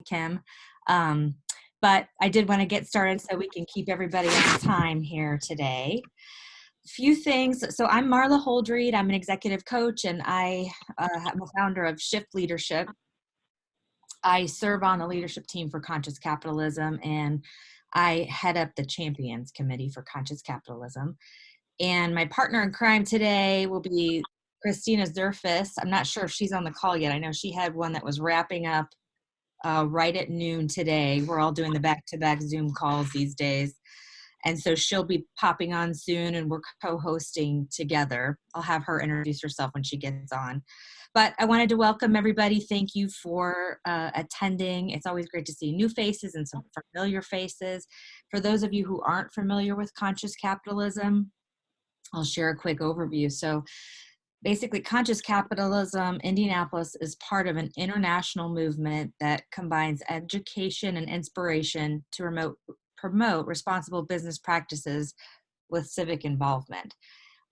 Kim. But I did want to get started so we can keep everybody on time here today. Few things. So I'm Marla Holdreed. I'm an executive coach, and I'm a founder of Shift Leadership. I serve on the leadership team for Conscious Capitalism, and I head up the Champions Committee for Conscious Capitalism. And my partner in crime today will be Christina Zerfis. I'm not sure if she's on the call yet. I know she had one that was wrapping up right at noon today. We're all doing the back-to-back Zoom calls these days. And so she'll be popping on soon, and we're co-hosting together. I'll have her introduce herself when she gets on. But I wanted to welcome everybody. Thank you for attending. It's always great to see new faces and some familiar faces. For those of you who aren't familiar with conscious capitalism, I'll share a quick overview. So basically, Conscious Capitalism Indianapolis is part of an international movement that combines education and inspiration to promote responsible business practices with civic involvement.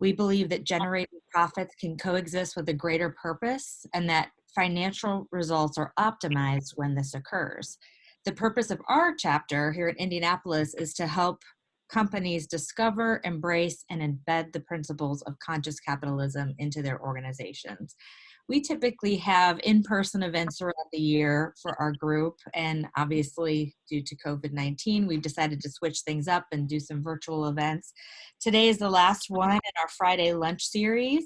We believe that generating profits can coexist with a greater purpose, and that financial results are optimized when this occurs. The purpose of our chapter here at Indianapolis is to help companies discover, embrace, and embed the principles of conscious capitalism into their organizations. We typically have in-person events throughout the year for our group, and obviously due to COVID-19, we've decided to switch things up and do some virtual events. Today is the last one in our Friday lunch series,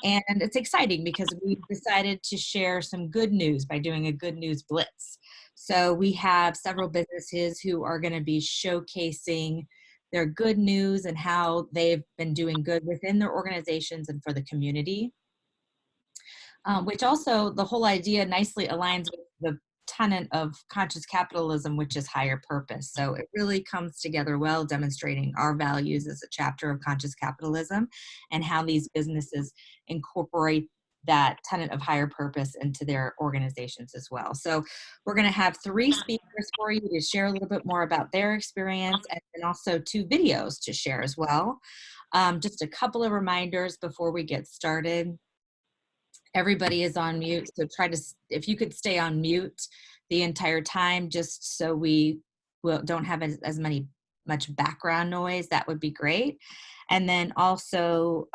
and it's exciting because we've decided to share some good news by doing a Good News Blitz. So we have several businesses who are going to be showcasing their good news and how they've been doing good within their organizations and for the community, which also the whole idea nicely aligns with the tenet of conscious capitalism, which is higher purpose. So it really comes together well, demonstrating our values as a chapter of conscious capitalism and how these businesses incorporate that tenet of higher purpose into their organizations as well. So we're going to have 3 speakers for you to share a little bit more about their experience, and then also 2 videos to share as well. Just a couple of reminders before we get started. Everybody is on mute, so if you could stay on mute the entire time, just so we don't have as much background noise, that would be great. And then also,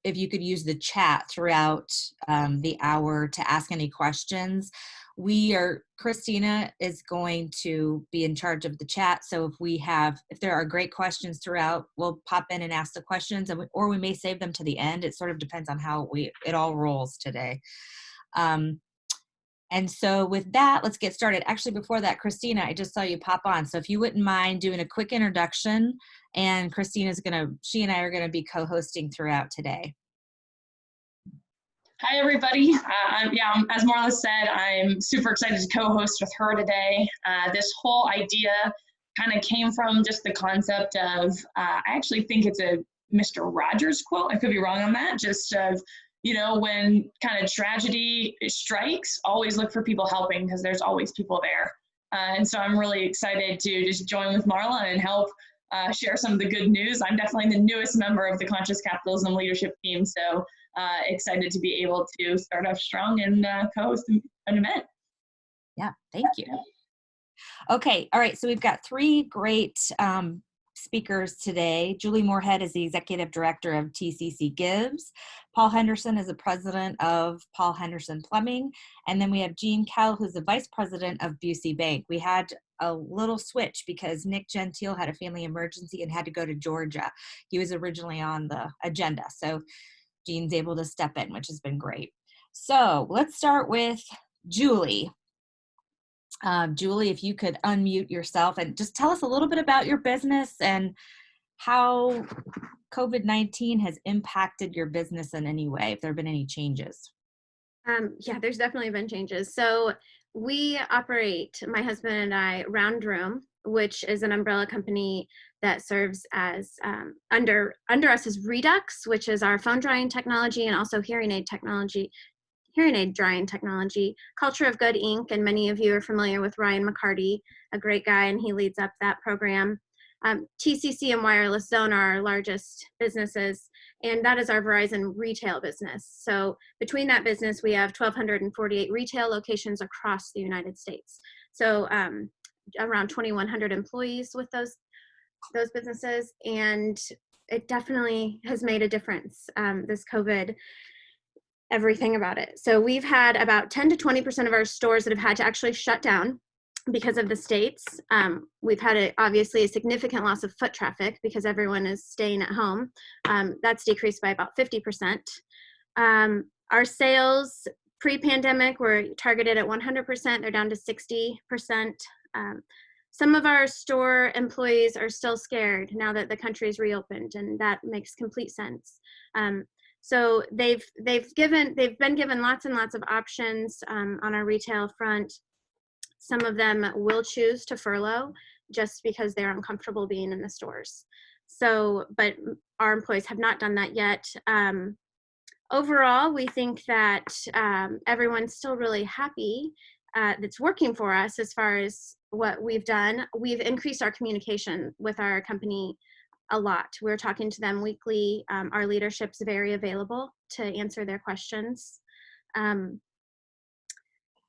if you could use the chat throughout the hour to ask any questions. Christina is going to be in charge of the chat. So if there are great questions throughout, we'll pop in and ask the questions, or we may save them to the end. It sort of depends on how it all rolls today. And so with that, let's get started. Actually, before that, Christina, I just saw you pop on. So if you wouldn't mind doing a quick introduction, and she and I are gonna be co-hosting throughout today. Hi, everybody. As Marla said, I'm super excited to co-host with her today. This whole idea kind of came from just the concept of, I actually think it's a Mr. Rogers quote. I could be wrong on that. Just of, when kind of tragedy strikes, always look for people helping, because there's always people there. And so I'm really excited to just join with Marla and help share some of the good news. I'm definitely the newest member of the Conscious Capitalism leadership team, so excited to be able to start off strong and co-host an event. Yeah, thank you. Okay, all right, so we've got 3 great speakers today. Julie Moorhead is the Executive Director of TCC Gives. Paul Henderson is the President of Paul Henderson Plumbing. And then we have Gene Kell, who's the Vice President of Busey Bank. We had a little switch because Nick Gentile had a family emergency and had to go to Georgia. He was originally on the agenda. So Gene's able to step in, which has been great. So let's start with Julie. Julie, if you could unmute yourself and just tell us a little bit about your business and how COVID-19 has impacted your business in any way, if there have been any changes. Yeah, there's definitely been changes. So we operate, my husband and I, Round Room, which is an umbrella company that serves as, under us is Redux, which is our phone drying technology, and also hearing aid drying technology. Culture of Good Inc., and many of you are familiar with Ryan McCarty, a great guy, and he leads up that program. TCC and Wireless Zone are our largest businesses, and that is our Verizon retail business. So between that business, we have 1,248 retail locations across the United States. So around 2,100 employees with those businesses, and it definitely has made a difference, this COVID, everything about it. So we've had about 10 to 20% of our stores that have had to actually shut down because of the states. We've had obviously a significant loss of foot traffic because everyone is staying at home. That's decreased by about 50%. Our sales pre-pandemic were targeted at 100%. They're down to 60%. Some of our store employees are still scared now that the country's reopened, and that makes complete sense. So they've been given lots and lots of options on our retail front. Some of them will choose to furlough just because they're uncomfortable being in the stores. So, but our employees have not done that yet. Overall, we think that everyone's still really happy that's working for us as far as what we've done. We've increased our communication with our company a lot. We're talking to them weekly. Our leadership's very available to answer their questions.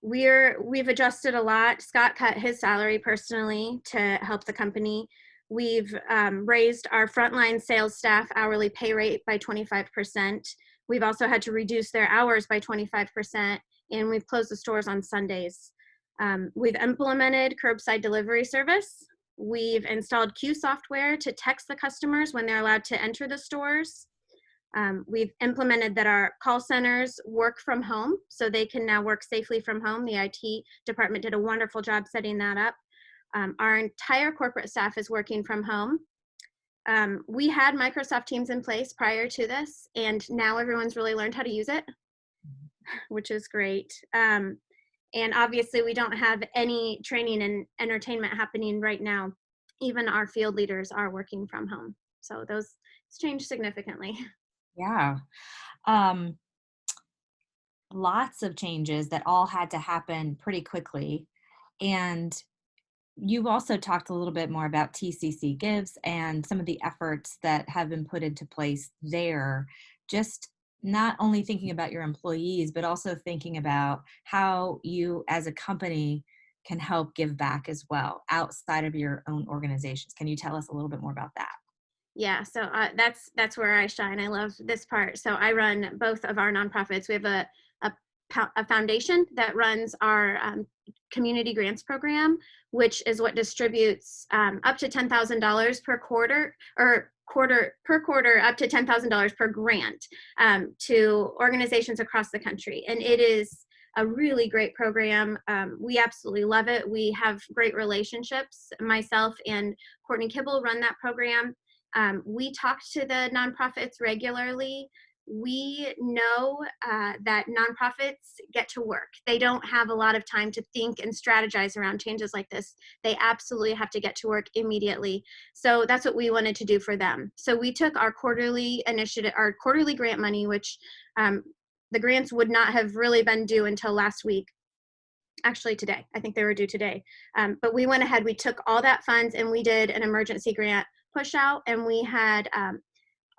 We've adjusted a lot. Scott cut his salary personally to help the company. We've raised our frontline sales staff hourly pay rate by 25%. We've also had to reduce their hours by 25%, and we've closed the stores on Sundays. We've implemented curbside delivery service. We've installed queue software to text the customers when they're allowed to enter the stores. We've implemented that our call centers work from home, so they can now work safely from home. The IT department did a wonderful job setting that up. Our entire corporate staff is working from home. We had Microsoft Teams in place prior to this, and now everyone's really learned how to use it, which is great. And obviously we don't have any training and entertainment happening right now. Even our field leaders are working from home. So it's changed significantly. Yeah. Lots of changes that all had to happen pretty quickly. And you've also talked a little bit more about TCC Gives and some of the efforts that have been put into place there, just not only thinking about your employees, but also thinking about how you as a company can help give back as well outside of your own organizations. Can you tell us a little bit more about that? Yeah, so that's where I shine. I love this part. So I run both of our nonprofits. We have a foundation that runs our community grants program, which is what distributes up to $10,000 per quarter, or per quarter up to $10,000 per grant to organizations across the country. And it is a really great program. We absolutely love it. We have great relationships. Myself and Courtney Kibble run that program. We talk to the nonprofits regularly. We know that nonprofits get to work. They don't have a lot of time to think and strategize around changes like this. They absolutely have to get to work immediately. So that's what we wanted to do for them. So we took our quarterly initiative, our quarterly grant money, which the grants would not have really been due until last week. Actually today, I think they were due today. But we went ahead, we took all that funds and we did an emergency grant push out, and we had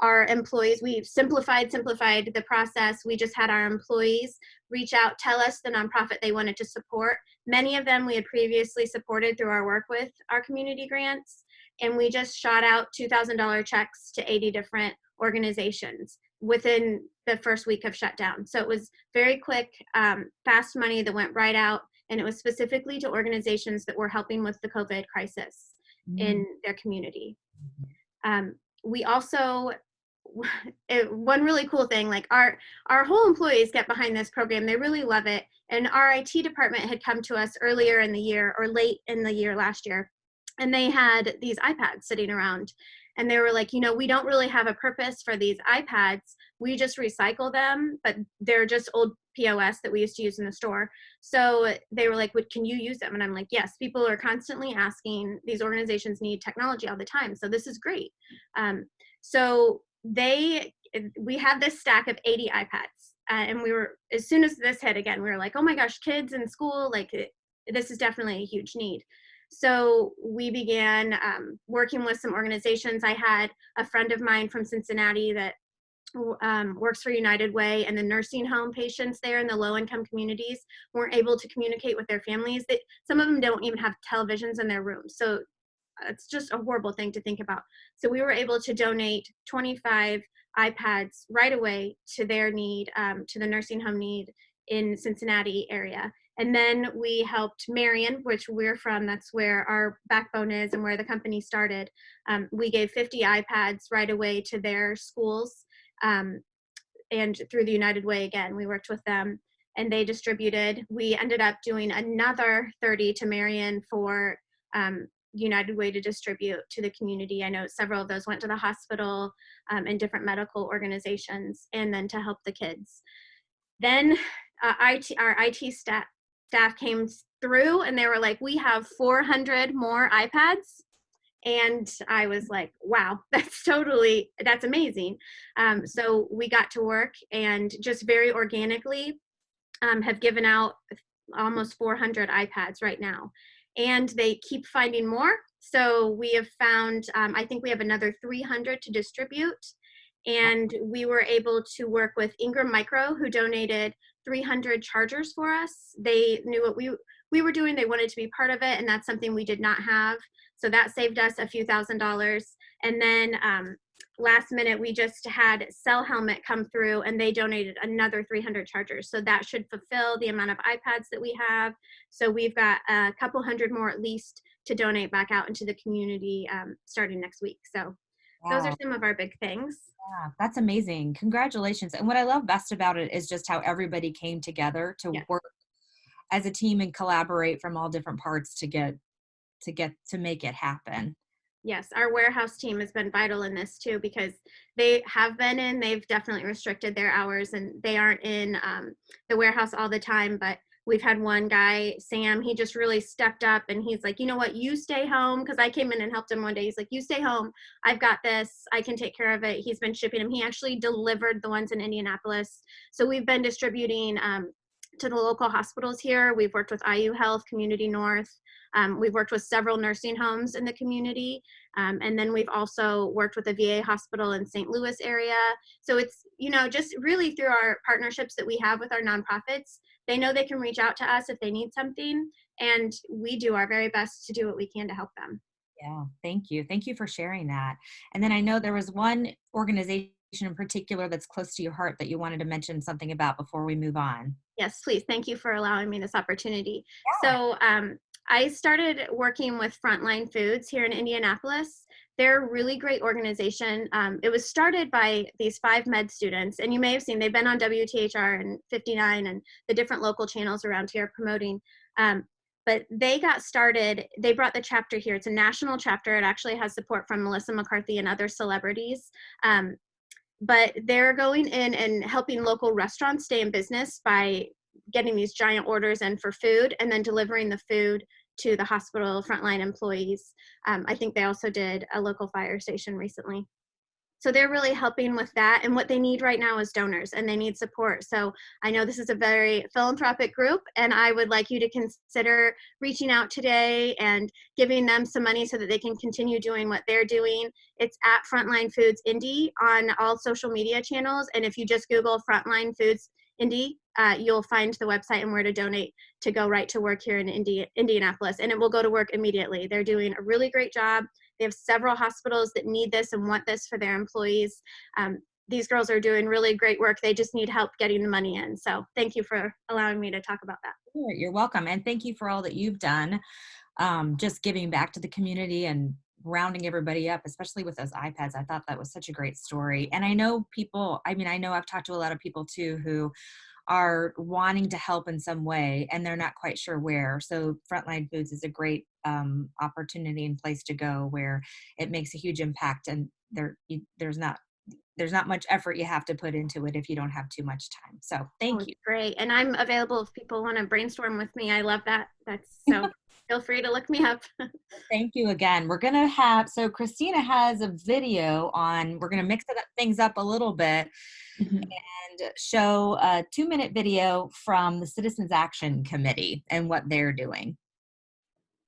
our employees, we simplified the process. We just had our employees reach out, tell us the nonprofit they wanted to support. Many of them we had previously supported through our work with our community grants, and we just shot out $2,000 checks to 80 different organizations within the first week of shutdown. So it was very quick, fast money that went right out, and it was specifically to organizations that were helping with the COVID crisis in their community. We also, one really cool thing, like our whole employees get behind this program. They really love it. And our IT department had come to us earlier in the year, or late in the year last year, and they had these iPads sitting around. And they were like, we don't really have a purpose for these iPads. We just recycle them, but they're just old POS that we used to use in the store. So they were like, can you use them? And I'm like, yes, people are constantly asking. These organizations need technology all the time. So this is great. So we had this stack of 80 iPads. And we were, as soon as this hit again, we were like, oh my gosh, kids in school, like this is definitely a huge need. So we began working with some organizations. I had a friend of mine from Cincinnati that works for United Way, and the nursing home patients there in the low-income communities weren't able to communicate with their families. That some of them don't even have televisions in their rooms, so it's just a horrible thing to think about. So we were able to donate 25 iPads right away to their need, to the nursing home need in Cincinnati area. And then we helped Marion, which we're from, that's where our backbone is and where the company started. We gave 50 iPads right away to their schools. And through the United Way, again, we worked with them and they distributed. We ended up doing another 30 to Marion for United Way to distribute to the community. I know several of those went to the hospital and different medical organizations, and then to help the kids. Then our IT staff came through and they were like, we have 400 more iPads. And I was like, wow, that's amazing. So we got to work and just very organically have given out almost 400 iPads right now. And they keep finding more. So we have found, I think we have another 300 to distribute. And we were able to work with Ingram Micro, who donated 300 chargers for us. They knew what we were doing. They wanted to be part of it. And that's something we did not have. So that saved us a few $1,000s. And then last minute, we just had Cell Helmet come through and they donated another 300 chargers. So that should fulfill the amount of iPads that we have. So we've got a couple hundred more at least to donate back out into the community starting next week. So those are some of our big things. Yeah, that's amazing. Congratulations. And what I love best about it is just how everybody came together to work as a team and collaborate from all different parts to make it happen. Yes, our warehouse team has been vital in this too, because they've definitely restricted their hours and they aren't in the warehouse all the time. But we've had one guy, Sam, he just really stepped up and he's like, you know what, you stay home. Because I came in and helped him one day. He's like, you stay home. I've got this. I can take care of it. He's been shipping them. He actually delivered the ones in Indianapolis. So we've been distributing to the local hospitals here. We've worked with IU Health, Community North. We've worked with several nursing homes in the community. And then we've also worked with a VA hospital in St. Louis area. So it's, just really through our partnerships that we have with our nonprofits, they know they can reach out to us if they need something. And we do our very best to do what we can to help them. Yeah, thank you. Thank you for sharing that. And then I know there was one organization in particular that's close to your heart that you wanted to mention something about before we move on. Yes, please. Thank you for allowing me this opportunity. Yeah. So I started working with Frontline Foods here in Indianapolis. They're a really great organization. It was started by these 5 med students, and you may have seen they've been on WTHR and 59 and the different local channels around here promoting. But they got started, they brought the chapter here. It's a national chapter. It actually has support from Melissa McCarthy and other celebrities. But they're going in and helping local restaurants stay in business by getting these giant orders in for food and then delivering the food to the hospital frontline employees. I think they also did a local fire station recently. So they're really helping with that. And what they need right now is donors and they need support. So I know this is a very philanthropic group and I would like you to consider reaching out today and giving them some money so that they can continue doing what they're doing. It's at Frontline Foods Indy on all social media channels. And if you just Google Frontline Foods Indy, you'll find the website and where to donate to go right to work here in Indianapolis. And it will go to work immediately. They're doing a really great job. They have several hospitals that need this and want this for their employees. These girls are doing really great work. They just need help getting the money in. So thank you for allowing me to talk about that. Sure, you're welcome. And thank you for all that you've done, just giving back to the community and rounding everybody up, especially with those iPads. I thought that was such a great story. And I know I know I've talked to a lot of people too who are wanting to help in some way and they're not quite sure where. So Frontline Foods is a great opportunity and place to go where it makes a huge impact, and there's not much effort you have to put into it if you don't have too much time. So thank you. Great. And I'm available if people want to brainstorm with me. I love that. So feel free to look me up. Thank you again. We're going to so Christina has a video we're going to mix things up a little bit and show a 2-minute video from the Citizens Action Committee and what they're doing.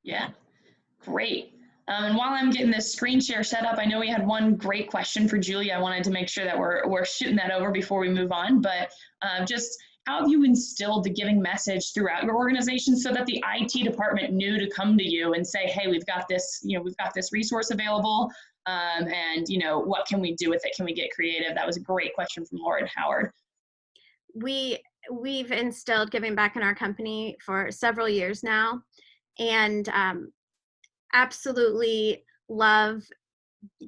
Yeah, great. And while I'm getting this screen share set up, I know we had one great question for Julie. I wanted to make sure that we're shooting that over before we move on, but just how have you instilled the giving message throughout your organization so that the IT department knew to come to you and say, hey, we've got this, we've got this resource available, and what can we do with it? Can we get creative? That was a great question from Laura and Howard. We've instilled giving back in our company for several years now, and absolutely love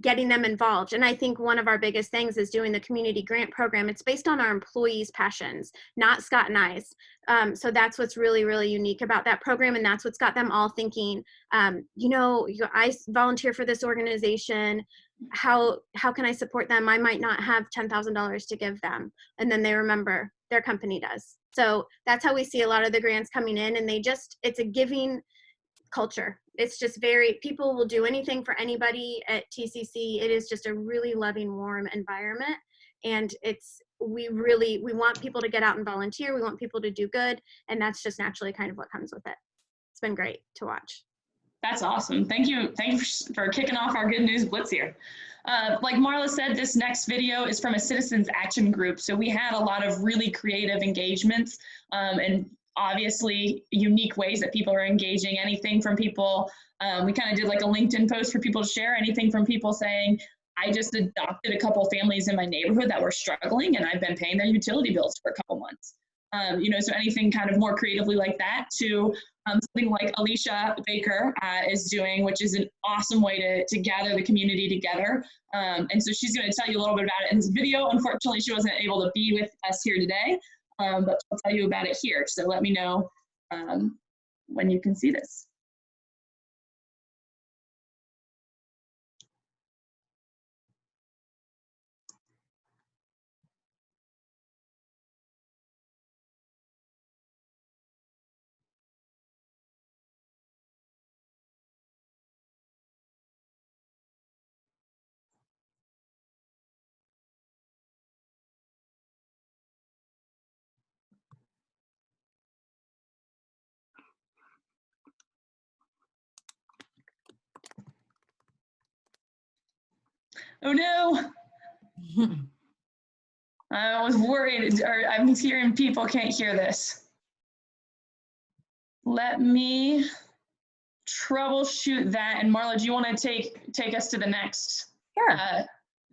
getting them involved. And I think one of our biggest things is doing the community grant program. It's based on our employees' passions, not Scott and I's. So that's what's really, really unique about that program. And that's what's got them all thinking, I volunteer for this organization. How can I support them? I might not have $10,000 to give them. And then they remember their company does. So that's how we see a lot of the grants coming in, and it's a giving culture. It's just people will do anything for anybody at TCC. It is just a really loving, warm environment. And we want people to get out and volunteer. We want people to do good. And that's just naturally kind of what comes with it. It's been great to watch. That's awesome. Thank you for kicking off our Good News Blitz here. Like Marla said, this next video is from a citizens action group. So we had a lot of really creative engagements, and obviously unique ways that people are engaging. Anything from people, we kind of did like a LinkedIn post for people to share, anything from people saying, I just adopted a couple families in my neighborhood that were struggling and I've been paying their utility bills for a couple months. So anything kind of more creatively like that, to something like Alicia Baker is doing, which is an awesome way to gather the community together. And so she's going to tell you a little bit about it in this video. Unfortunately, she wasn't able to be with us here today, but I'll tell you about it here. So let me know when you can see this. Oh no, I was worried, or I'm hearing people can't hear this. Let me troubleshoot that. And Marla, do you want to take us to the next? Sure.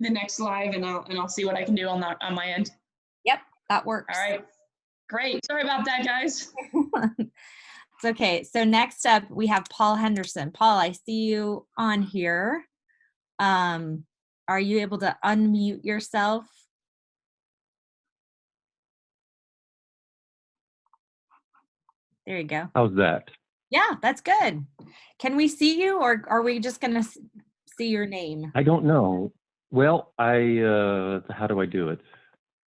The next live, and I'll see what I can do on my end. Yep, that works. All right, great. Sorry about that, guys. It's okay. So next up, we have Paul Henderson. Paul, I see you on here. Are you able to unmute yourself? There you go. How's that? Yeah, that's good. Can we see you, or are we just going to see your name? I don't know. Well, how do I do it?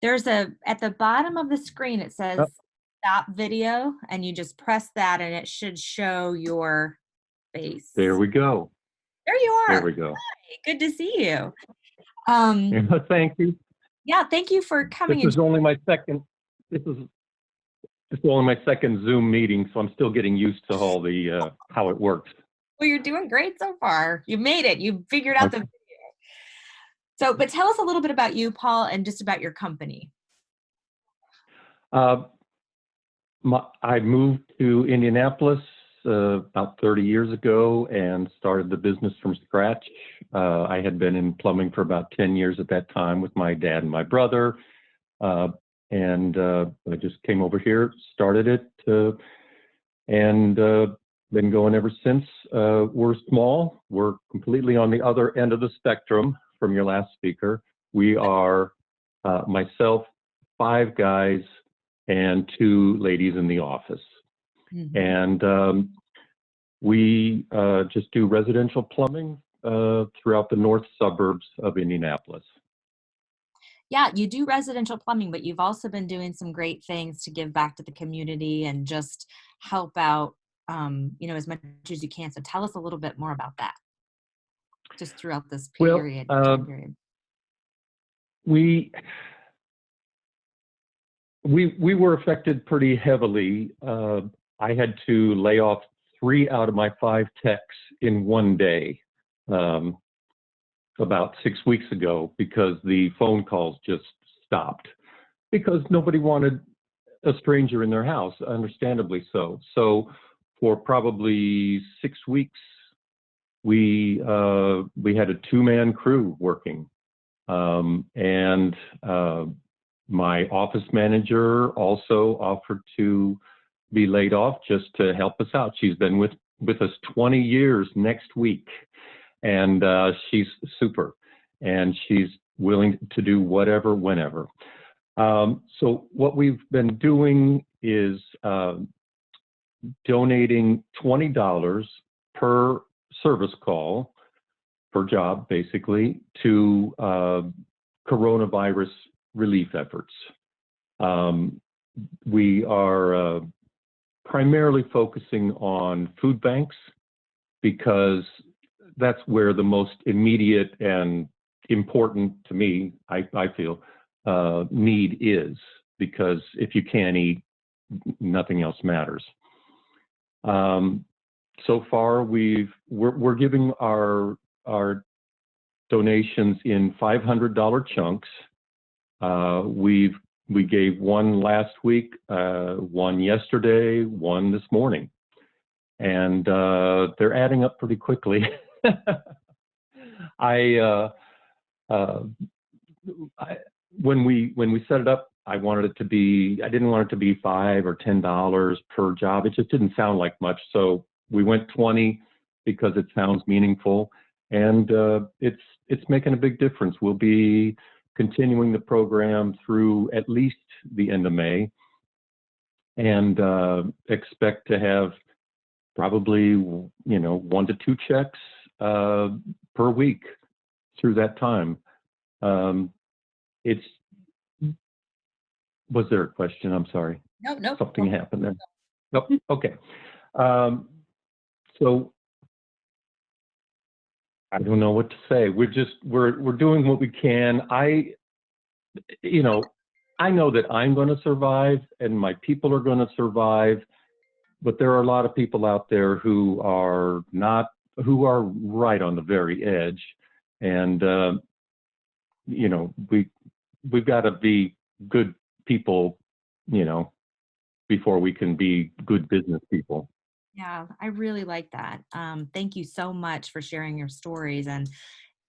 There's at the bottom of the screen, it says stop video, and you just press that and it should show your face. There we go. There you are. There we go. Hi, good to see you. Thank you. Yeah, thank you for coming. This is only my second Zoom meeting, so I'm still getting used to all the how it works. Well, you're doing great so far. You made it. You figured out the video. So, but tell us a little bit about you, Paul, and just about your company. I moved to Indianapolis about 30 years ago and started the business from scratch. I had been in plumbing for about 10 years at that time with my dad and my brother. And I just came over here, started it, and been going ever since. We're small. We're completely on the other end of the spectrum from your last speaker. We are myself, 5 guys, and 2 ladies in the office. Mm-hmm. And we just do residential plumbing throughout the north suburbs of Indianapolis. Yeah, you do residential plumbing, but you've also been doing some great things to give back to the community and just help out, as much as you can. So tell us a little bit more about that, just throughout this period. We were affected pretty heavily. I had to lay off 3 out of my 5 texts in one day about 6 weeks ago because the phone calls just stopped because nobody wanted a stranger in their house, understandably so. So for probably 6 weeks, we had a 2-man crew working, and my office manager also offered to be laid off just to help us out. She's been with us 20 years next week, and she's super, and she's willing to do whatever, whenever. So what we've been doing is donating $20 per service call, per job, basically, to coronavirus relief efforts. We are primarily focusing on food banks because that's where the most immediate and important, to me, I feel, need is, because if you can't eat, nothing else matters. So far, we're giving our donations in $500 chunks. We gave one last week, one yesterday, one this morning, and they're adding up pretty quickly. When we set it up, I didn't want it to be $5 or $10 per job. It just didn't sound like much. So we went 20 because it sounds meaningful, and it's making a big difference. We'll be continuing the program through at least the end of May, and expect to have probably 1 to 2 checks per week through that time. Was there a question? I'm sorry. No. Something happened there. Nope. Okay. So I don't know what to say. We're doing what we can. I know that I'm going to survive and my people are going to survive, but there are a lot of people out there who are right on the very edge. And, we've got to be good people, before we can be good business people. Yeah, I really like that. Thank you so much for sharing your stories. And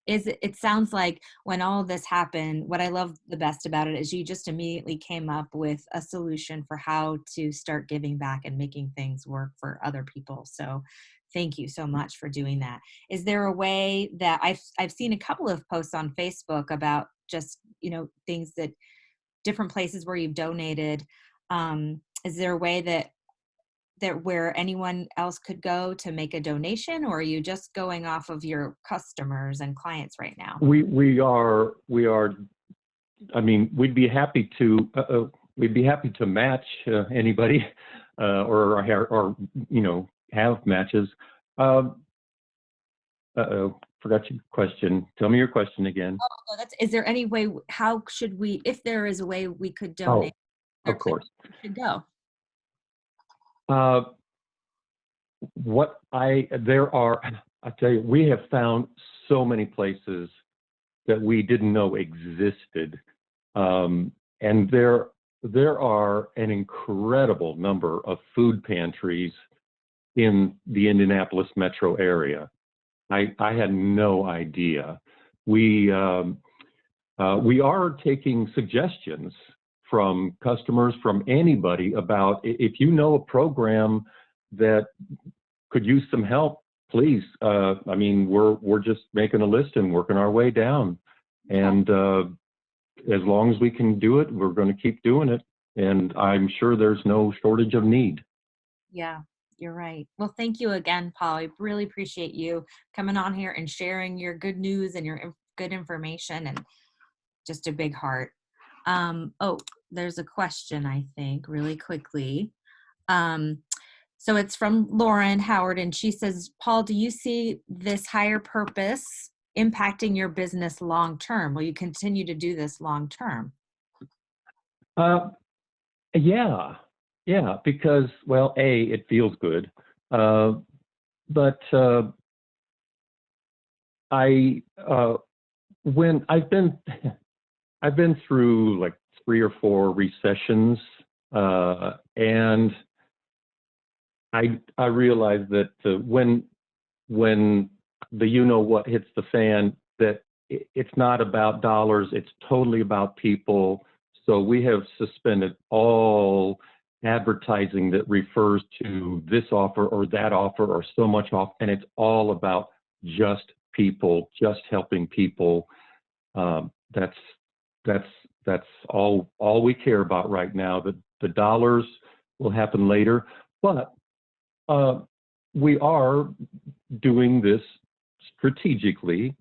it sounds like when all of this happened, what I love the best about it is you just immediately came up with a solution for how to start giving back and making things work for other people. So thank you so much for doing that. Is there a way that I've seen a couple of posts on Facebook about just, things that different places where you've donated. Is there a way that where anyone else could go to make a donation, or are you just going off of your customers and clients right now? We are. I mean, we'd be happy to match anybody, or have matches. Forgot your question. Tell me your question again. Is there any way? How should we? If there is a way we could donate, of course, should go. I tell you, we have found so many places that we didn't know existed. And there are an incredible number of food pantries in the Indianapolis metro area. I had no idea. We are taking suggestions from customers, from anybody, about if you know a program that could use some help, please. We're just making a list and working our way down. And as long as we can do it, we're going to keep doing it. And I'm sure there's no shortage of need. Yeah, you're right. Well, thank you again, Paul. I really appreciate you coming on here and sharing your good news and your good information, and just a big heart. There's a question, I think, really quickly. So it's from Lauren Howard, and she says, Paul, do you see this higher purpose impacting your business long term? Will you continue to do this long term? Yeah, because, well, it feels good. But when I've been through like 3 or 4 recessions, and I realized that when the what hits the fan, that it's not about dollars, it's totally about people. So we have suspended all advertising that refers to this offer or that offer or so much off, and it's all about just people, just helping people. That's all we care about right now. The dollars will happen later, but we are doing this strategically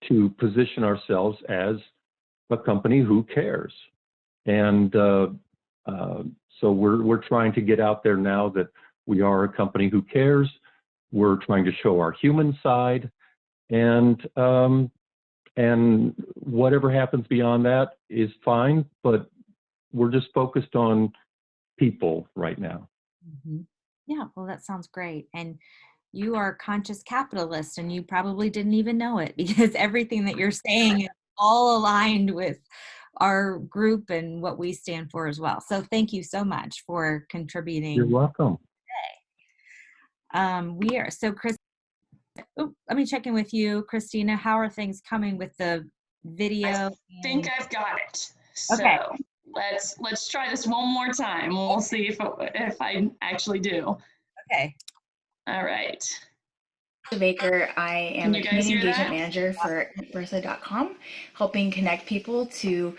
to position ourselves as a company who cares. And so we're trying to get out there now that we are a company who cares. We're trying to show our human side, and whatever happens beyond that is fine, but we're just focused on people right now. Mm-hmm. Yeah, well, that sounds great. And you are a conscious capitalist, and you probably didn't even know it, because everything that you're saying is all aligned with our group and what we stand for as well. So thank you so much for contributing. You're welcome. We are, so Chris, let me check in with you, Christina. How are things coming with the video? I think I've got it. So okay. let's try this one more time. We'll see if I actually do. Okay. All right. Baker. I am a community engagement manager for Bertha.com, helping connect people to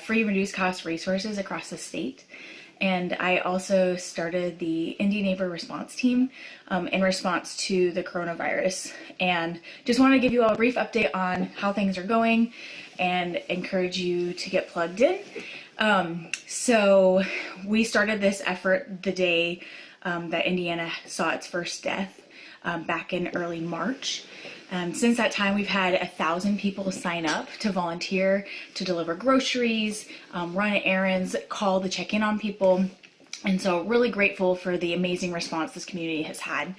free reduced cost resources across the state. And I also started the Indie Neighbor Response Team in response to the coronavirus. And just want to give you all a brief update on how things are going and encourage you to get plugged in. So we started this effort the day that Indiana saw its first death. Back in early March. Since that time, we've had 1,000 people sign up to volunteer to deliver groceries, run errands, call to check in on people. And so really grateful for the amazing response this community has had.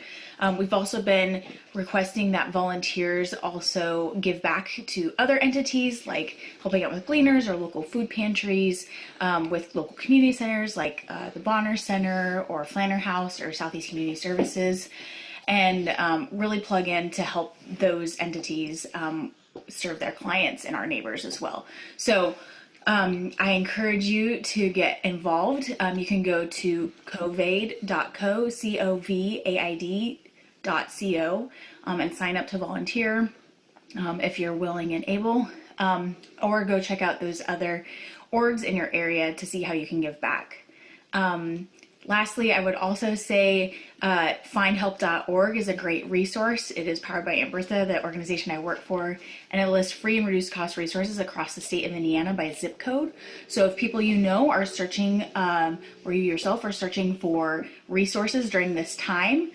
We've also been requesting that volunteers also give back to other entities, like helping out with gleaners or local food pantries, with local community centers like the Bonner Center or Flanner House or Southeast Community Services, and really plug in to help those entities serve their clients and our neighbors as well. So I encourage you to get involved. You can go to covaid.co, covaid.co, and sign up to volunteer if you're willing and able, or go check out those other orgs in your area to see how you can give back. Lastly, I would also say findhelp.org is a great resource. It is powered by Aunt Bertha, the organization I work for, and it lists free and reduced cost resources across the state of Indiana by zip code. So if people you know are searching, or you yourself are searching for resources during this time,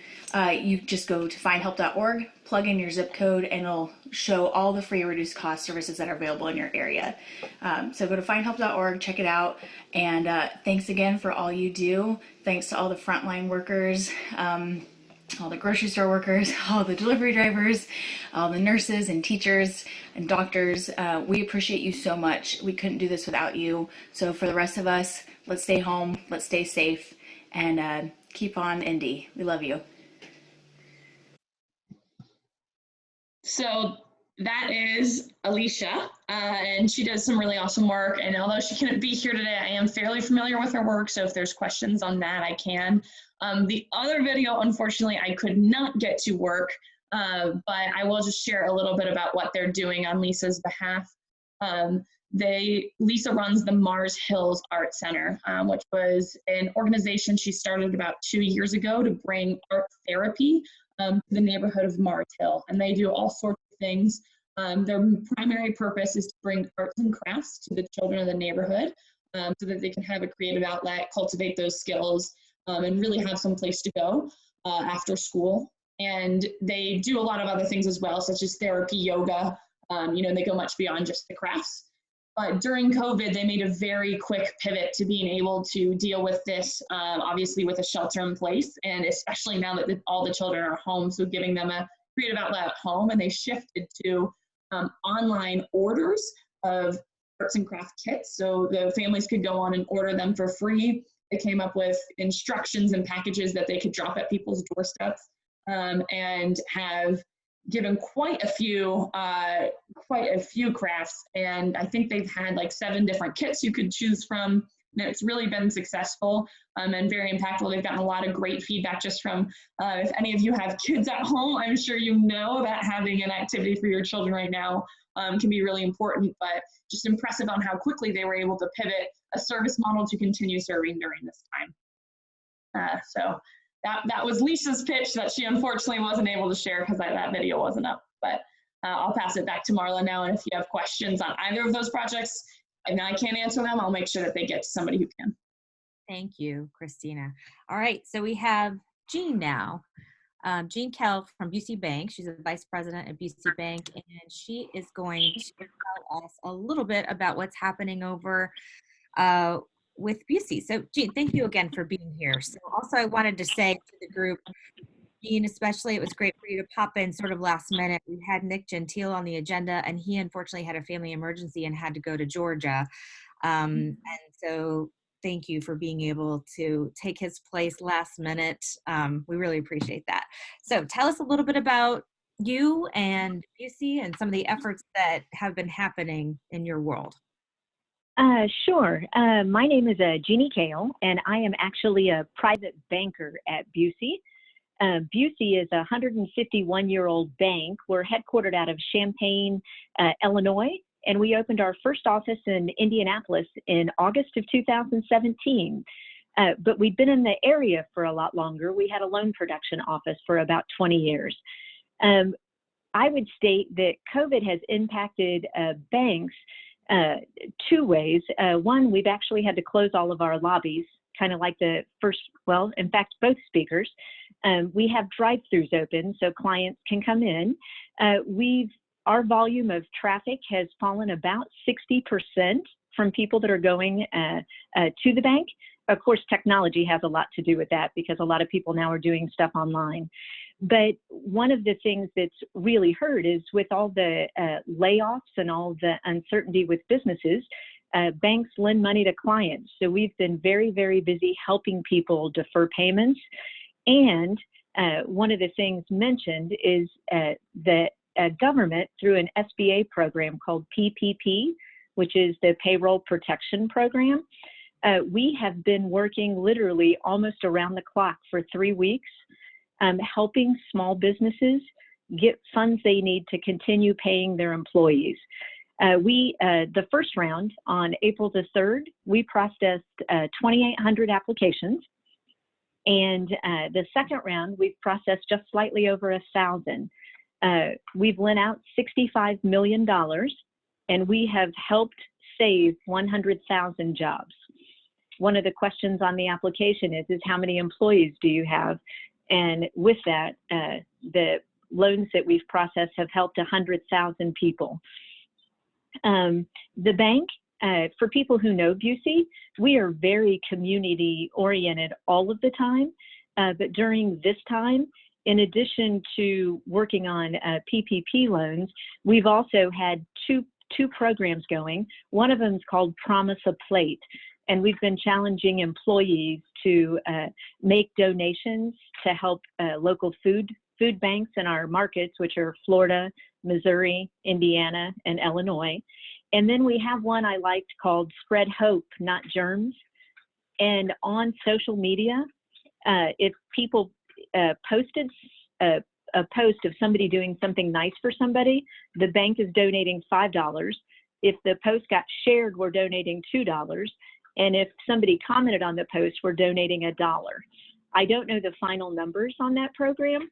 you just go to findhelp.org, plug in your zip code, and it'll show all the free reduced cost services that are available in your area. So go to findhelp.org, check it out, and thanks again for all you do. Thanks to all the frontline workers, all the grocery store workers, all the delivery drivers, all the nurses and teachers and doctors. We appreciate you so much. We couldn't do this without you. So for the rest of us, let's stay home, let's stay safe, and keep on Indy. We love you. So that is Alicia, and she does some really awesome work. And although she couldn't be here today, I am fairly familiar with her work. So if there's questions on that, I can. The other video, unfortunately, I could not get to work, but I will just share a little bit about what they're doing on Lisa's behalf. Lisa runs the Mars Hills Art Center, which was an organization she started about 2 years ago to bring art therapy to the neighborhood of Mars Hill. And they do all sorts of things. Their primary purpose is to bring arts and crafts to the children of the neighborhood, so that they can have a creative outlet, cultivate those skills, and really have some place to go after school. And they do a lot of other things as well, such as therapy, yoga. They go much beyond just the crafts. But during COVID, they made a very quick pivot to being able to deal with this, obviously with a shelter in place, and especially now that all the children are home, so giving them a creative outlet at home, and they shifted to online orders of arts and craft kits, so the families could go on and order them for free. They came up with instructions and packages that they could drop at people's doorsteps, and have given quite a few crafts, and I think they've had like 7 different kits you could choose from, and it's really been successful, and very impactful. They've gotten a lot of great feedback just from, if any of you have kids at home, I'm sure you know that having an activity for your children right now can be really important, but just impressive on how quickly they were able to pivot a service model to continue serving during this time. So that was Lisa's pitch that she unfortunately wasn't able to share because that video wasn't up. But I'll pass it back to Marla now. And if you have questions on either of those projects and I can't answer them, I'll make sure that they get to somebody who can. Thank you, Christina. All right, so we have Jean now. Jean Kell from Busey Bank. She's a vice president at Busey Bank, and she is going to tell us a little bit about what's happening over with Busey. So Jean, thank you again for being here. So also I wanted to say to the group, Jean especially, it was great for you to pop in sort of last minute. We had Nick Gentile on the agenda, and he unfortunately had a family emergency and had to go to Georgia. And so thank you for being able to take his place last minute. We really appreciate that. So tell us a little bit about you and Busey and some of the efforts that have been happening in your world. Sure. My name is Jeannie Kale, and I am actually a private banker at Busey. Busey is a 151-year-old bank. We're headquartered out of Champaign, Illinois, and we opened our first office in Indianapolis in August of 2017. But we'd been in the area for a lot longer. We had a loan production office for about 20 years. I would state that COVID has impacted banks 2 ways. One, we've actually had to close all of our lobbies, kind of like the first, well, in fact, both speakers. We have drive-throughs open so clients can come in. Our volume of traffic has fallen about 60% from people that are going to the bank. Of course, technology has a lot to do with that because a lot of people now are doing stuff online. But one of the things that's really hurt is with all the layoffs and all the uncertainty with businesses, banks lend money to clients. So we've been very, very busy helping people defer payments. And one of the things mentioned is that government, through an SBA program called PPP, which is the Payroll Protection Program, we have been working literally almost around the clock for 3 weeks, helping small businesses get funds they need to continue paying their employees. The first round on April the 3rd, we processed 2,800 applications. And the second round, we've processed just slightly over 1,000. We've lent out $65 million, and we have helped save 100,000 jobs. One of the questions on the application is how many employees do you have? And with that, the loans that we've processed have helped 100,000 people. The bank, for people who know Busey, we are very community oriented all of the time. But during this time, in addition to working on PPP loans, we've also had two programs going. One of them is called Promise a Plate. And we've been challenging employees to make donations to help local food banks in our markets, which are Florida, Missouri, Indiana, and Illinois. And then we have one I liked called Spread Hope, Not Germs. And on social media, if people posted a post of somebody doing something nice for somebody, the bank is donating $5. If the post got shared, we're donating $2. And if somebody commented on the post, we're donating $1. I don't know the final numbers on that program,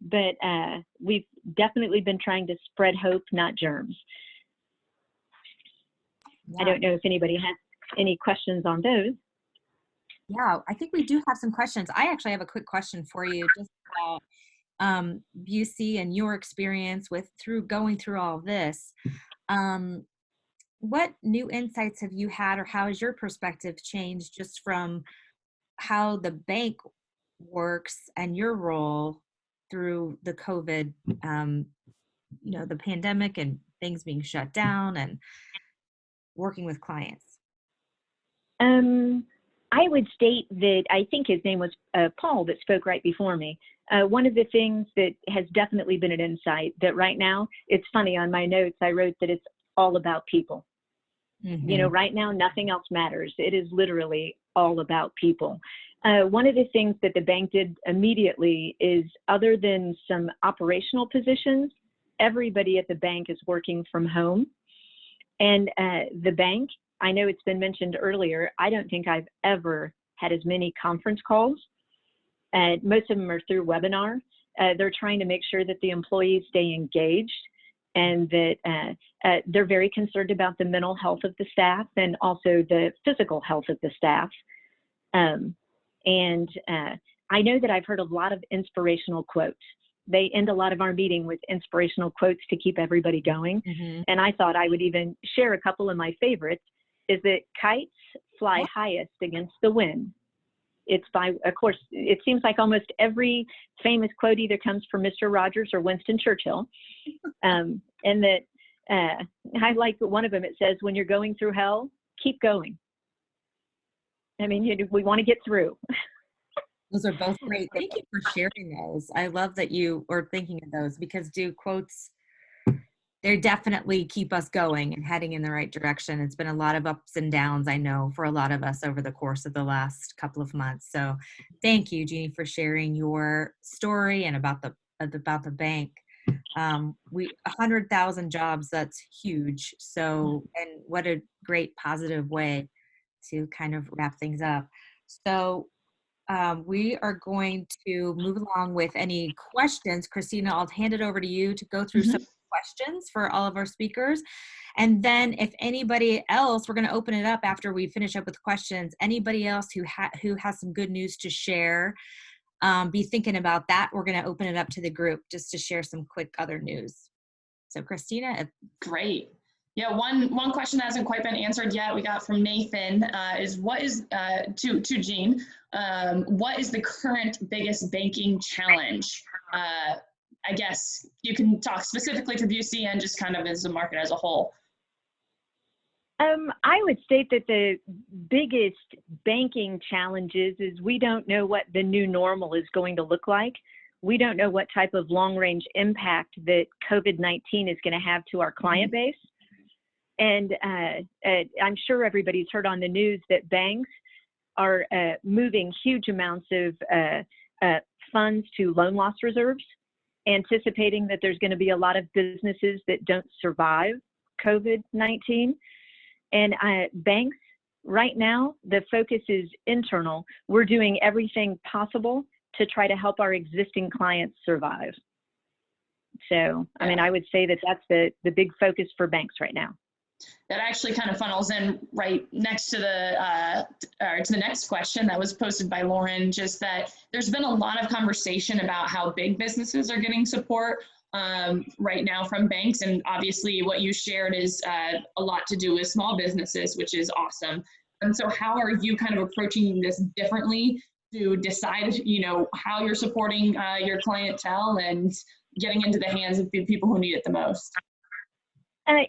but we've definitely been trying to spread hope, not germs. Yeah. I don't know if anybody has any questions on those. Yeah, I think we do have some questions. I actually have a quick question for you just about Busey and your experience with going through all this. what new insights have you had, or how has your perspective changed just from how the bank works and your role through the COVID, the pandemic and things being shut down and working with clients? I would state that I think his name was Paul that spoke right before me. One of the things that has definitely been an insight that right now, it's funny, on my notes, I wrote that it's all about people. Right now, nothing else matters. It is literally all about people. One of the things that the bank did immediately is, other than some operational positions, everybody at the bank is working from home. And the bank, I know it's been mentioned earlier, I don't think I've ever had as many conference calls. Most of them are through webinar. They're trying to make sure that the employees stay engaged, and that they're very concerned about the mental health of the staff and also the physical health of the staff. And I know that I've heard a lot of inspirational quotes. They end a lot of our meeting with inspirational quotes to keep everybody going. And I thought I would even share a couple of my favorites, is that kites fly highest against the wind. It's by, of course, it seems like almost every famous quote either comes from Mr. Rogers or Winston Churchill. And that I like one of them. It says, when you're going through hell, keep going. I mean, we want to get through. Those are both great. Thank you for sharing those. I love that you are thinking of those, because quotes, they definitely keep us going and heading in the right direction. It's been a lot of ups and downs, I know, for a lot of us over the course of the last couple of months. So thank you, Jeannie, for sharing your story and about the bank. 100,000 jobs, that's huge. So, and what a great positive way to kind of wrap things up. So we are going to move along with any questions. Christina, I'll hand it over to you to go through some questions for all of our speakers. And then if anybody else, we're going to open it up after we finish up with questions. Anybody else who has some good news to share, be thinking about that. We're going to open it up to the group just to share some quick other news. So Christina. Great. Yeah, one question that hasn't quite been answered yet, we got from Nathan, is what is, to Jean, what is the current biggest banking challenge? I guess you can talk specifically to Busey and just kind of as a market as a whole. I would state that the biggest banking challenges is we don't know what the new normal is going to look like. We don't know what type of long-range impact that COVID-19 is going to have to our client base. And I'm sure everybody's heard on the news that banks are moving huge amounts of funds to loan loss reserves, anticipating that there's going to be a lot of businesses that don't survive COVID-19. And banks, right now, the focus is internal. We're doing everything possible to try to help our existing clients survive. So, I mean, I would say that that's the big focus for banks right now. That actually kind of funnels in right next to the next question that was posted by Lauren, just that there's been a lot of conversation about how big businesses are getting support right now from banks. And obviously what you shared is a lot to do with small businesses, which is awesome. And so how are you kind of approaching this differently to decide, how you're supporting your clientele and getting into the hands of the people who need it the most?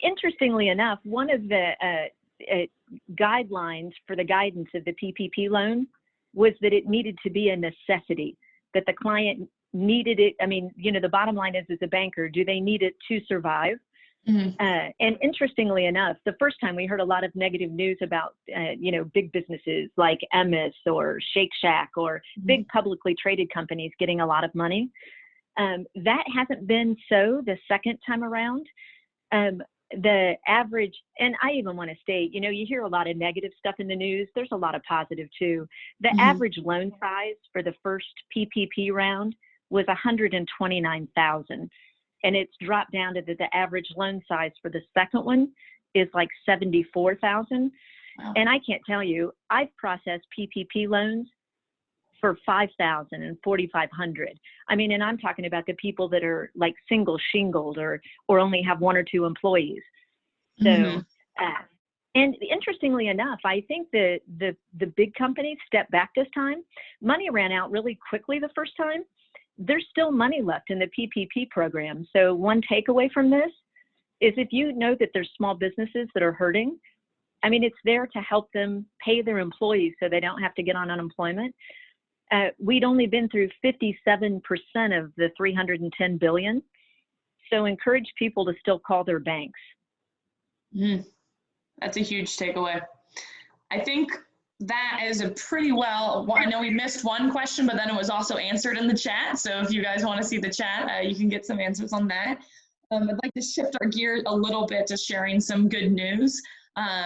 Interestingly enough, one of the guidelines for the guidance of the PPP loan was that it needed to be a necessity, that the client needed it. I mean, the bottom line is, as a banker, do they need it to survive? And interestingly enough, the first time we heard a lot of negative news about, big businesses like Emmis or Shake Shack or big publicly traded companies getting a lot of money. That hasn't been so the second time around. The average, and I even want to state, you hear a lot of negative stuff in the news. There's a lot of positive too. The average loan size for the first PPP round was $129,000, and it's dropped down to the average loan size for the second one is like $74,000. Wow. And I can't tell you, I've processed PPP loans for $5,000 and $4,500. I mean, and I'm talking about the people that are like single shingled or only have one or two employees. So And interestingly enough, I think that the big companies stepped back this time. Money ran out really quickly the first time. There's still money left in the PPP program. So one takeaway from this is if you know that there's small businesses that are hurting, I mean, it's there to help them pay their employees so they don't have to get on unemployment. We'd only been through 57% of the $310 billion. So encourage people to still call their banks. That's a huge takeaway. I think that is a pretty well, I know we missed one question, but then it was also answered in the chat. So if you guys want to see the chat, you can get some answers on that. I'd like to shift our gear a little bit to sharing some good news.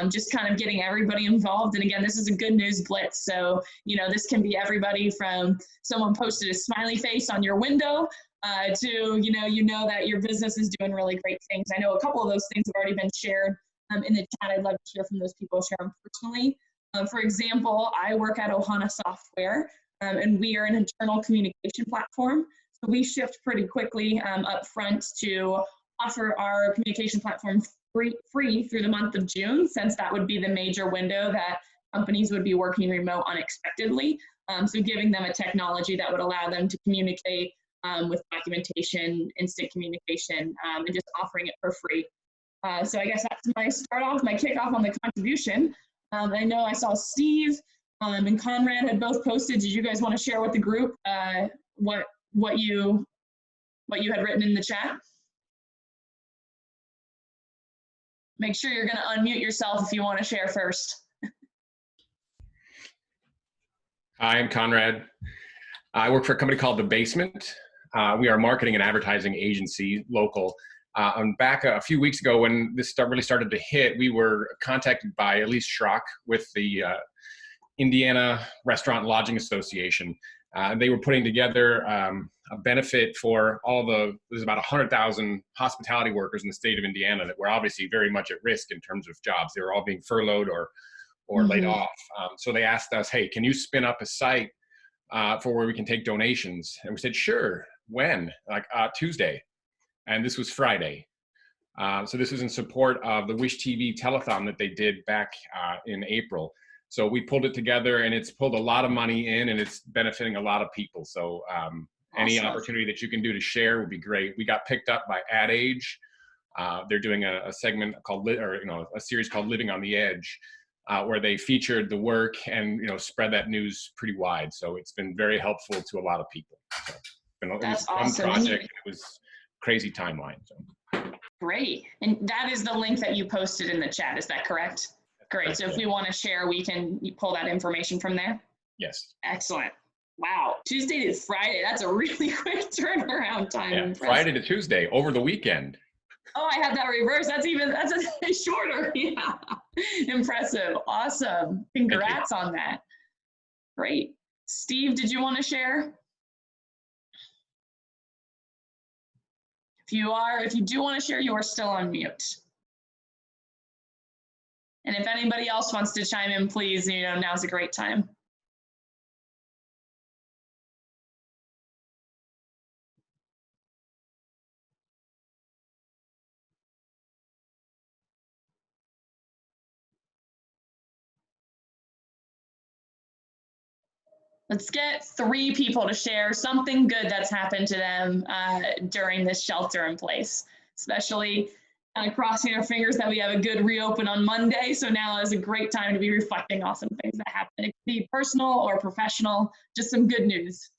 Just kind of getting everybody involved. And again, this is a good news blitz. So, you know, this can be everybody from someone posted a smiley face on your window to, you know that your business is doing really great things. I know a couple of those things have already been shared in the chat. I'd love to hear from those people, share them personally. For example, I work at Ohana Software, and we are an internal communication platform. So we shift pretty quickly up front to offer our communication platform free through the month of June, since that would be the major window that companies would be working remote unexpectedly. So giving them a technology that would allow them to communicate with documentation, instant communication, and just offering it for free. So I guess that's my kickoff on the contribution. I know I saw Steve and Conrad had both posted. Did you guys want to share with the group what you had written in the chat? Make sure you're going to unmute yourself if you want to share first. Hi, I'm Conrad. I work for a company called The Basement. We are a marketing and advertising agency, local. Back a few weeks ago when this really started to hit, we were contacted by Elise Schrock with the Indiana Restaurant and Lodging Association. They were putting together a benefit for there's about 100,000 hospitality workers in the state of Indiana that were obviously very much at risk in terms of jobs. They were all being furloughed or laid off. So they asked us, hey, can you spin up a site for where we can take donations? And we said, sure. When? Like Tuesday. And this was Friday. So this was in support of the Wish TV telethon that they did back in April. So we pulled it together, and it's pulled a lot of money in, and it's benefiting a lot of people. So any opportunity that you can do to share would be great. We got picked up by Ad Age. They're doing a segment called, a series called Living on the Edge, where they featured the work and spread that news pretty wide. So it's been very helpful to a lot of people. So That's one awesome. project. It was crazy timeline. So. Great. And that is the link that you posted in the chat. Is that correct? Great. So if we want to share, we can pull that information from there? Yes. Excellent. Wow. Tuesday to Friday. That's a really quick turnaround time. Yeah, Friday to Tuesday over the weekend. Oh, I have that reversed. That's a shorter. Yeah. Impressive. Awesome. Congrats on that. Great. Steve, did you want to share? If you do want to share, you are still on mute. And if anybody else wants to chime in, please, now's a great time. Let's get 3 people to share something good that's happened to them during this shelter in place, especially crossing our fingers that we have a good reopen on Monday. So now is a great time to be reflecting on some things that happened. It could be personal or professional, just some good news.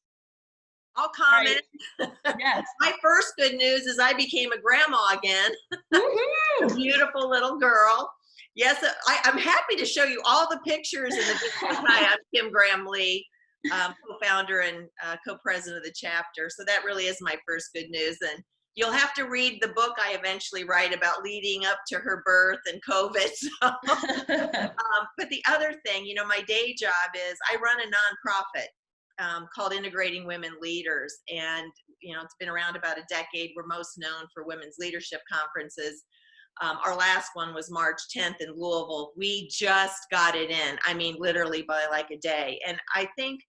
I'll comment. Right. Yes. My first good news is I became a grandma again. A beautiful little girl. Yes, I'm happy to show you all the pictures in the videos. Hi, I'm Kim Graham-Lee, co-founder and co-president of the chapter. So that really is my first good news. And you'll have to read the book I eventually write about leading up to her birth and COVID. So, but the other thing, my day job is I run a nonprofit called Integrating Women Leaders. And, it's been around about a decade. We're most known for women's leadership conferences. Our last one was March 10th in Louisville. We just got it in. I mean, literally by like a day. And I think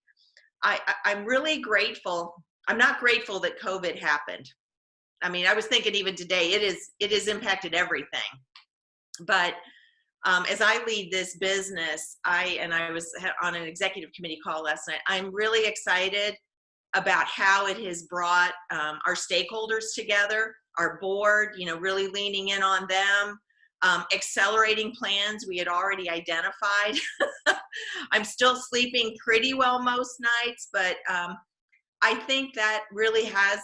I'm really grateful. I'm not grateful that COVID happened. I mean, I was thinking even today, it has impacted everything. But as I lead this business, I was on an executive committee call last night. I'm really excited about how it has brought our stakeholders together, our board, really leaning in on them, accelerating plans we had already identified. I'm still sleeping pretty well most nights, but I think that really has,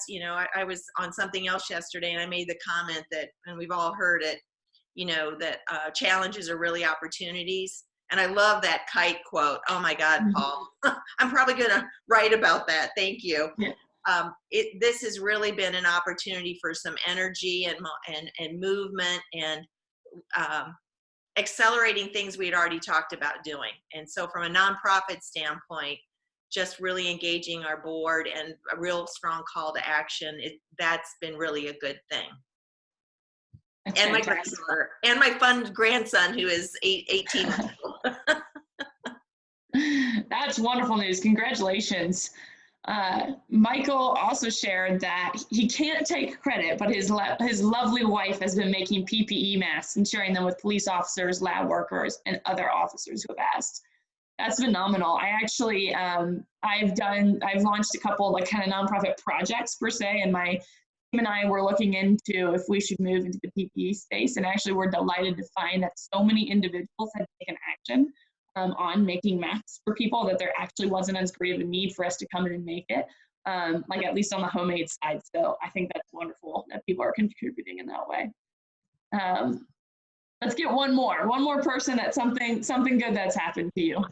I was on something else yesterday and I made the comment that, and we've all heard it, that challenges are really opportunities. And I love that kite quote. Oh my God, Paul. I'm probably going to write about that. Thank you. Yeah. This has really been an opportunity for some energy and movement and accelerating things we had already talked about doing. And so from a nonprofit standpoint, just really engaging our board and a real strong call to action, that's been really a good thing. That's and fantastic. My granddaughter and my fun grandson who is 18 months old. That's wonderful news. Congratulations. Michael also shared that he can't take credit, but his lovely wife has been making PPE masks and sharing them with police officers, lab workers, and other officers who have asked. That's phenomenal. I actually, I've launched a couple like kind of nonprofit projects per se, and my team and I were looking into if we should move into the PPE space, and actually we're delighted to find that so many individuals had taken action on making masks for people that there actually wasn't as great of a need for us to come in and make it, like at least on the homemade side. So I think that's wonderful that people are contributing in that way. Let's get one more person that's something good that's happened to you.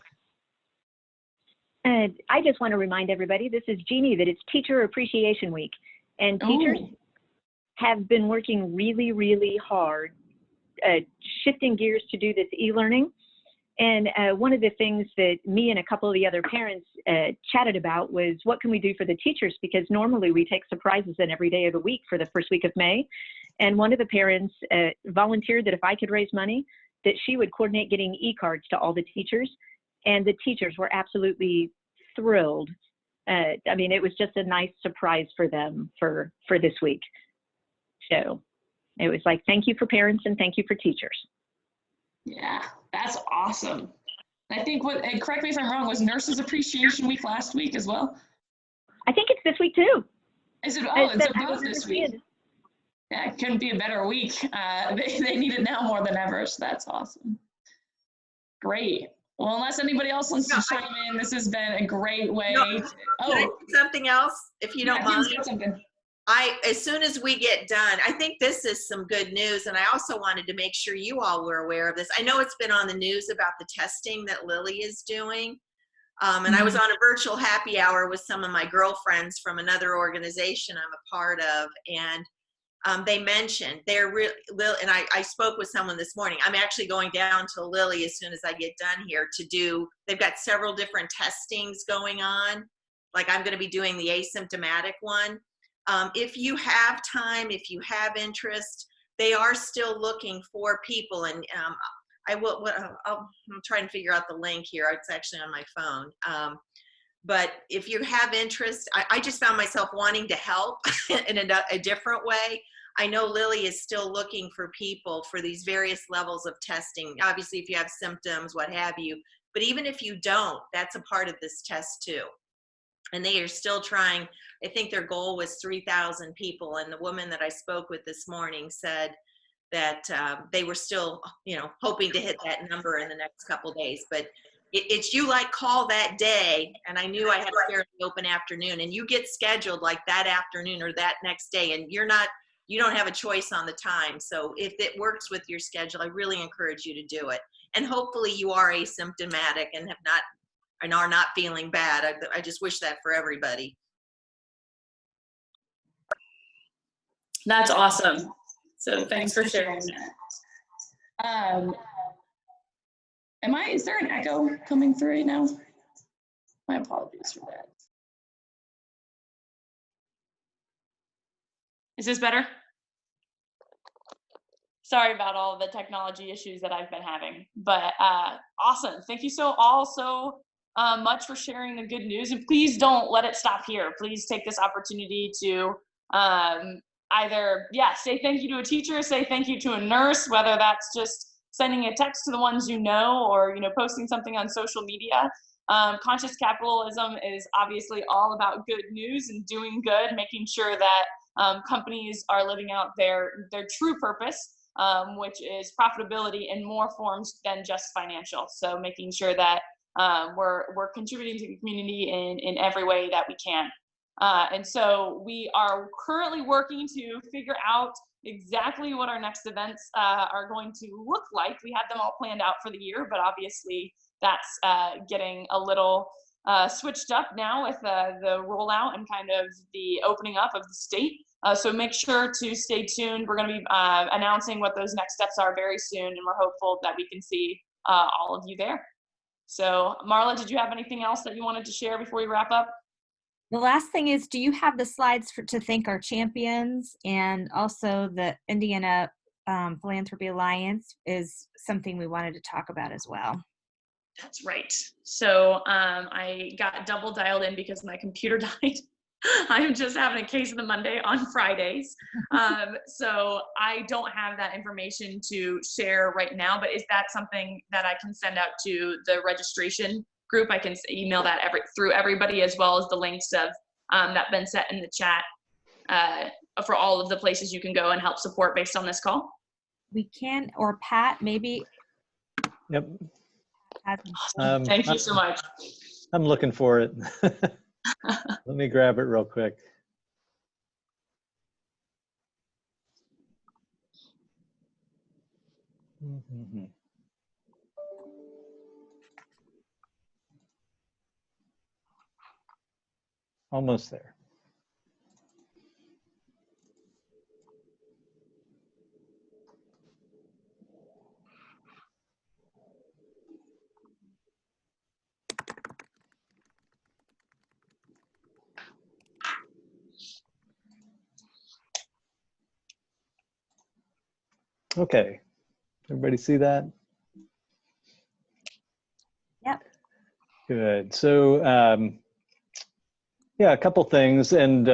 And I just want to remind everybody, this is Jeannie, that it's Teacher Appreciation Week. And teachers have been working really, really hard, shifting gears to do this e-learning. And one of the things that me and a couple of the other parents chatted about was what can we do for the teachers? Because normally we take surprises in every day of the week for the first week of May. And one of the parents volunteered that if I could raise money, that she would coordinate getting e-cards to all the teachers. And the teachers were absolutely thrilled. I mean, it was just a nice surprise for them for this week. So it was like, thank you for parents and thank you for teachers. Yeah, that's awesome. I think and correct me if I'm wrong, was Nurses Appreciation Week last week as well? I think it's this week too. Is it? Oh, it's both this week. Yeah, it couldn't be a better week. They need it now more than ever, so that's awesome. Great. Well, unless anybody else wants to chime in, this has been a great way. Can I do something else, if you don't mind? As soon as we get done, I think this is some good news, and I also wanted to make sure you all were aware of this. I know it's been on the news about the testing that Lily is doing, and I was on a virtual happy hour with some of my girlfriends from another organization I'm a part of, and they mentioned and I spoke with someone this morning. I'm actually going down to Lily as soon as I get done here they've got several different testings going on. Like I'm going to be doing the asymptomatic one. If you have time, if you have interest, they are still looking for people. And I'm trying to figure out the link here. It's actually on my phone. But if you have interest, I just found myself wanting to help in a different way. I know Lily is still looking for people for these various levels of testing. Obviously, if you have symptoms, what have you. But even if you don't, that's a part of this test too. And they are still trying. I think their goal was 3,000 people. And the woman that I spoke with this morning said that they were still, hoping to hit that number in the next couple of days. But it's you call that day, and I knew I had a fairly open afternoon, and you get scheduled like that afternoon or that next day, and you don't have a choice on the time. So if it works with your schedule, I really encourage you to do it. And hopefully you are asymptomatic and are not feeling bad. I just wish that for everybody. That's awesome. So thanks for sharing that. Is there an echo coming through right now? My apologies for that. Is this better? Sorry about all the technology issues that I've been having, but awesome. Thank you so much for sharing the good news, and please don't let it stop here. Please take this opportunity to either say thank you to a teacher, say thank you to a nurse, whether that's just sending a text to the ones you know, or posting something on social media. Conscious capitalism is obviously all about good news and doing good, making sure that companies are living out their true purpose, which is profitability in more forms than just financial. So making sure that we're contributing to the community in every way that we can. And so we are currently working to figure out exactly what our next events are going to look like. We had them all planned out for the year, but obviously that's getting a little switched up now with the rollout and kind of the opening up of the state. So make sure to stay tuned. We're going to be announcing what those next steps are very soon, and we're hopeful that we can see all of you there. So Marla, did you have anything else that you wanted to share before we wrap up? The last thing is, do you have the slides to thank our champions? And also the Indiana Philanthropy Alliance is something we wanted to talk about as well. That's right. So I got double dialed in because my computer died. I'm just having a case of the Monday on Fridays. So I don't have that information to share right now, but is that something that I can send out to the registration group? I can email that through everybody, as well as the links of that been set in the chat for all of the places you can go and help support based on this call. We can, or Pat, maybe. Yep. Awesome. Thank you so much. I'm looking for it. Let me grab it real quick. Mm-hmm. Almost there. Okay, everybody see that? Yep. Good. So, yeah, a couple things, and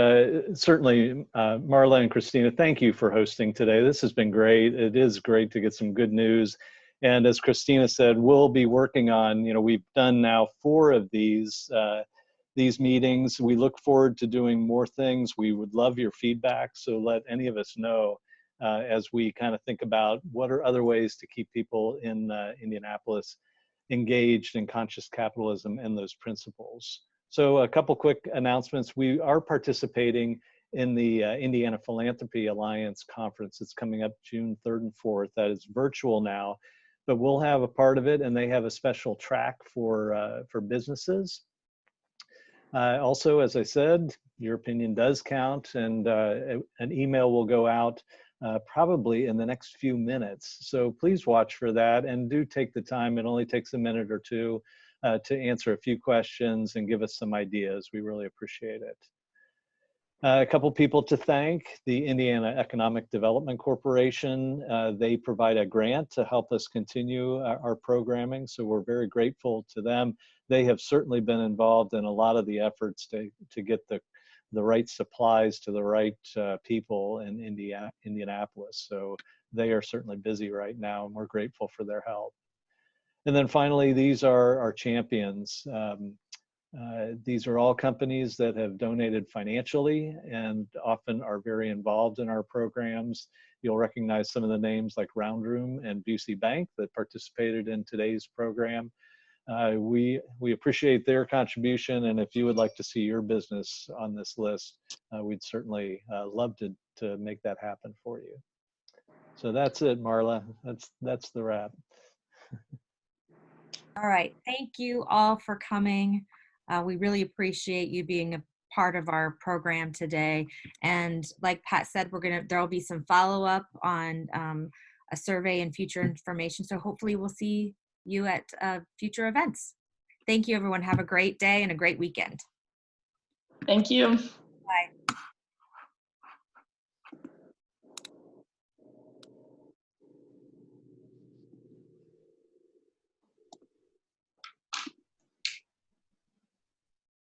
certainly Marla and Christina, thank you for hosting today. This has been great. It is great to get some good news. And as Christina said, we'll be working on, we've done now 4 of these meetings. We look forward to doing more things. We would love your feedback, so let any of us know as we kind of think about what are other ways to keep people in Indianapolis engaged in conscious capitalism and those principles. So a couple quick announcements. We are participating in the Indiana Philanthropy Alliance conference. It's coming up June 3rd and 4th. That is virtual now, but we'll have a part of it, and they have a special track for businesses. Also, as I said, your opinion does count, and an email will go out probably in the next few minutes. So please watch for that, and do take the time. It only takes a minute or two to answer a few questions and give us some ideas. We really appreciate it. A couple people to thank: the Indiana Economic Development Corporation. They provide a grant to help us continue our programming, so we're very grateful to them. They have certainly been involved in a lot of the efforts to get the right supplies to the right people in Indianapolis. So they are certainly busy right now, and we're grateful for their help. And then finally, these are our champions. These are all companies that have donated financially and often are very involved in our programs. You'll recognize some of the names like Round Room and Busey Bank that participated in today's program. We appreciate their contribution, and if you would like to see your business on this list, we'd certainly love to make that happen for you. So that's it, Marla. That's the wrap. All right. Thank you all for coming. We really appreciate you being a part of our program today. And like Pat said, there'll be some follow-up on a survey and future information. So hopefully we'll see you at future events. Thank you, everyone. Have a great day and a great weekend. Thank you.